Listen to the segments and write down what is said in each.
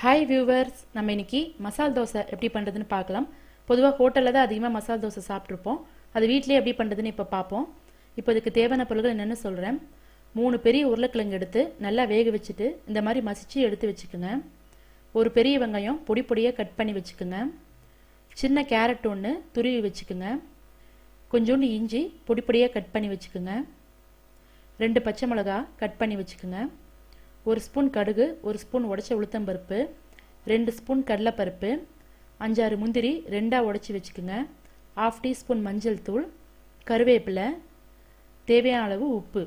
Hi viewers, நம்ம இன்னைக்கு மசால் தோசை எப்படி பண்ணுறதுன்னு பார்க்கலாம். பொதுவாக ஹோட்டலில் தான் அதிகமாக மசால் தோசை சாப்பிட்ருப்போம். அது வீட்டிலே எப்படி பண்ணுறதுன்னு இப்போ பார்ப்போம். இப்போ இதுக்கு தேவையான பொருட்கள் என்னென்னு சொல்கிறேன். 3 பெரிய உருளைக்கிழங்கு எடுத்து நல்லா வேக வச்சுட்டு இந்த மாதிரி மசிச்சு எடுத்து வச்சுக்கோங்க. ஒரு பெரிய வெங்காயம் பொடி பொடியாக கட் பண்ணி வச்சுக்கோங்க. சின்ன கேரட் ஒன்று துருவி வச்சுக்கோங்க. கொஞ்சோண்டு இஞ்சி பொடி பொடியாக கட் பண்ணி வச்சுக்கோங்க. 2 பச்சை மிளகா கட் பண்ணி வச்சுக்கோங்க. 1 ஸ்பூன் கடுகு, 1 ஸ்பூன் உடைச்ச உளுத்தம்பருப்பு, 2 ஸ்பூன் கடலைப்பருப்பு, 5-6 முந்திரி 2ஆ உடைச்சி வச்சுக்கோங்க. 1/2 டீஸ்பூன் மஞ்சள் தூள், கருவேப்பிலை, தேவையான அளவு உப்பு.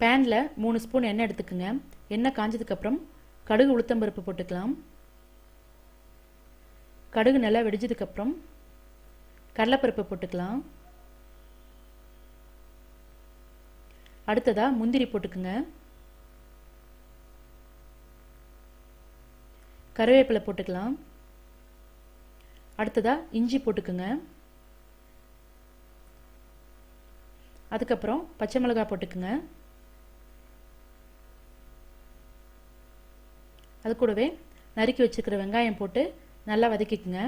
பேனில் 3 ஸ்பூன் எண்ணெய் எடுத்துக்கோங்க. எண்ணெய் காஞ்சதுக்கப்புறம் கடுகு உளுத்தம்பருப்பு போட்டுக்கலாம். கடுகு நல்லா வெடிச்சதுக்கப்புறம் கடலைப்பருப்பு போட்டுக்கலாம். அடுத்ததா முந்திரி போட்டுக்குங்க. கருவேப்பிலை போட்டுக்கலாம். அடுத்ததா இஞ்சி போட்டுக்குங்க. அதுக்கப்புறம் பச்சை மிளகாய் போட்டுக்குங்க. அது கூடவே நறுக்கி வச்சுக்கிற வெங்காயம் போட்டு நல்லா வதக்கிக்குங்க.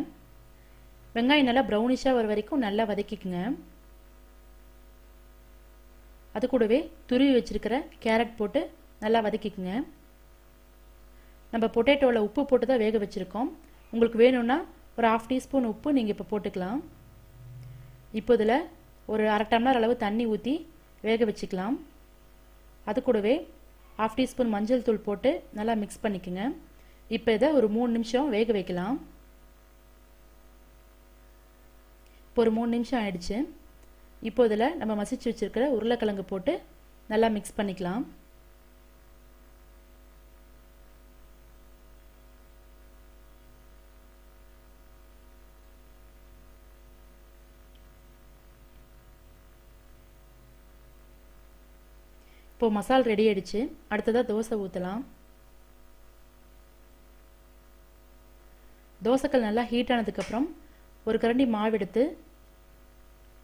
வெங்காயம் நல்லா ப்ரௌனிஷாக வர வரைக்கும் நல்லா வதக்கிக்குங்க. அது கூடவே துருவி வச்சிருக்கிற கேரட் போட்டு நல்லா வதக்கிக்குங்க. நம்ம பொட்டேட்டோவில் உப்பு போட்டு தான் வேக வச்சுருக்கோம். உங்களுக்கு வேணும்னா ஒரு 1/2 டீஸ்பூன் உப்பு நீங்கள் இப்போ போட்டுக்கலாம். இப்போ இதில் ஒரு 1/2 டம்ளர் அளவு தண்ணி ஊற்றி வேக வச்சுக்கலாம். அது கூடவே 1/2 டீஸ்பூன் மஞ்சள் தூள் போட்டு நல்லா மிக்ஸ் பண்ணிக்கோங்க. இப்போ இதை ஒரு 3 நிமிஷம் வேக வைக்கலாம். இப்போ ஒரு 3 நிமிஷம் ஆயிடுச்சு. இப்போ இதில் நம்ம மசிச்சு வச்சிருக்கிற உருளைக்கிழங்கு போட்டு நல்லா மிக்ஸ் பண்ணிக்கலாம். இப்போ மசால் ரெடி ஆயிடுச்சு. அடுத்ததாக தோசை ஊற்றலாம். தோசைக்கல் நல்லா ஹீட் ஆனதுக்கப்புறம் ஒரு கரண்டி மாவு எடுத்து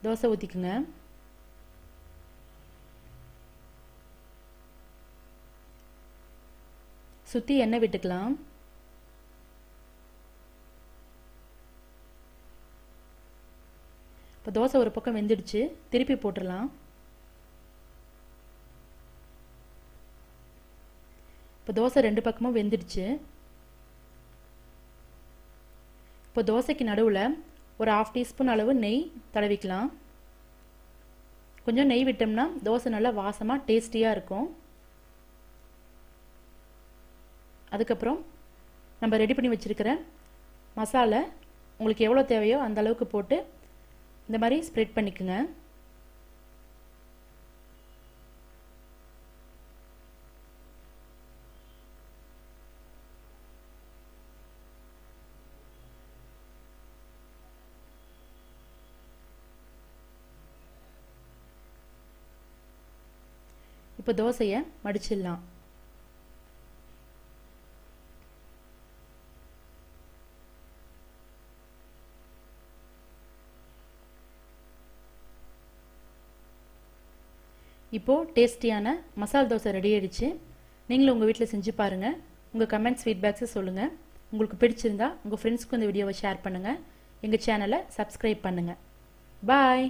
தோசை ஊற்றிக்குங்க. சுற்றி எண்ணெய் விட்டுக்கலாம். இப்போ தோசை ஒரு பக்கம் வெந்துடுச்சு, திருப்பி போட்டுடலாம். இப்போ தோசை 2 பக்கமும் வெந்துடுச்சு. இப்போ தோசைக்கு நடுவில் ஒரு 1/2 டீஸ்பூன் அளவு நெய் தடவிக்கலாம். கொஞ்சம் நெய் விட்டோம்னா தோசை நல்லா வாசமாக டேஸ்டியாக இருக்கும். அதுக்கப்புறம் நம்ம ரெடி பண்ணி வச்சுருக்கிற மசாலா உங்களுக்கு எவ்வளோ தேவையோ அந்த அளவுக்கு போட்டு இந்த மாதிரி ஸ்ப்ரெட் பண்ணிக்கோங்க. இப்போ தோசையை மடிச்சிடலாம். இப்போது டேஸ்டியான மசால் தோசை ரெடி ஆயிடுச்சு. நீங்களும் உங்கள் வீட்டில் செஞ்சு பாருங்கள். உங்கள் கமெண்ட்ஸ் ஃபீட்பேக்ஸை சொல்லுங்கள். உங்களுக்கு பிடிச்சிருந்தா உங்கள் ஃப்ரெண்ட்ஸ்க்கு இந்த வீடியோவை ஷேர் பண்ணுங்கள். எங்கள் சேனலை சப்ஸ்கிரைப் பண்ணுங்கள். பாய்.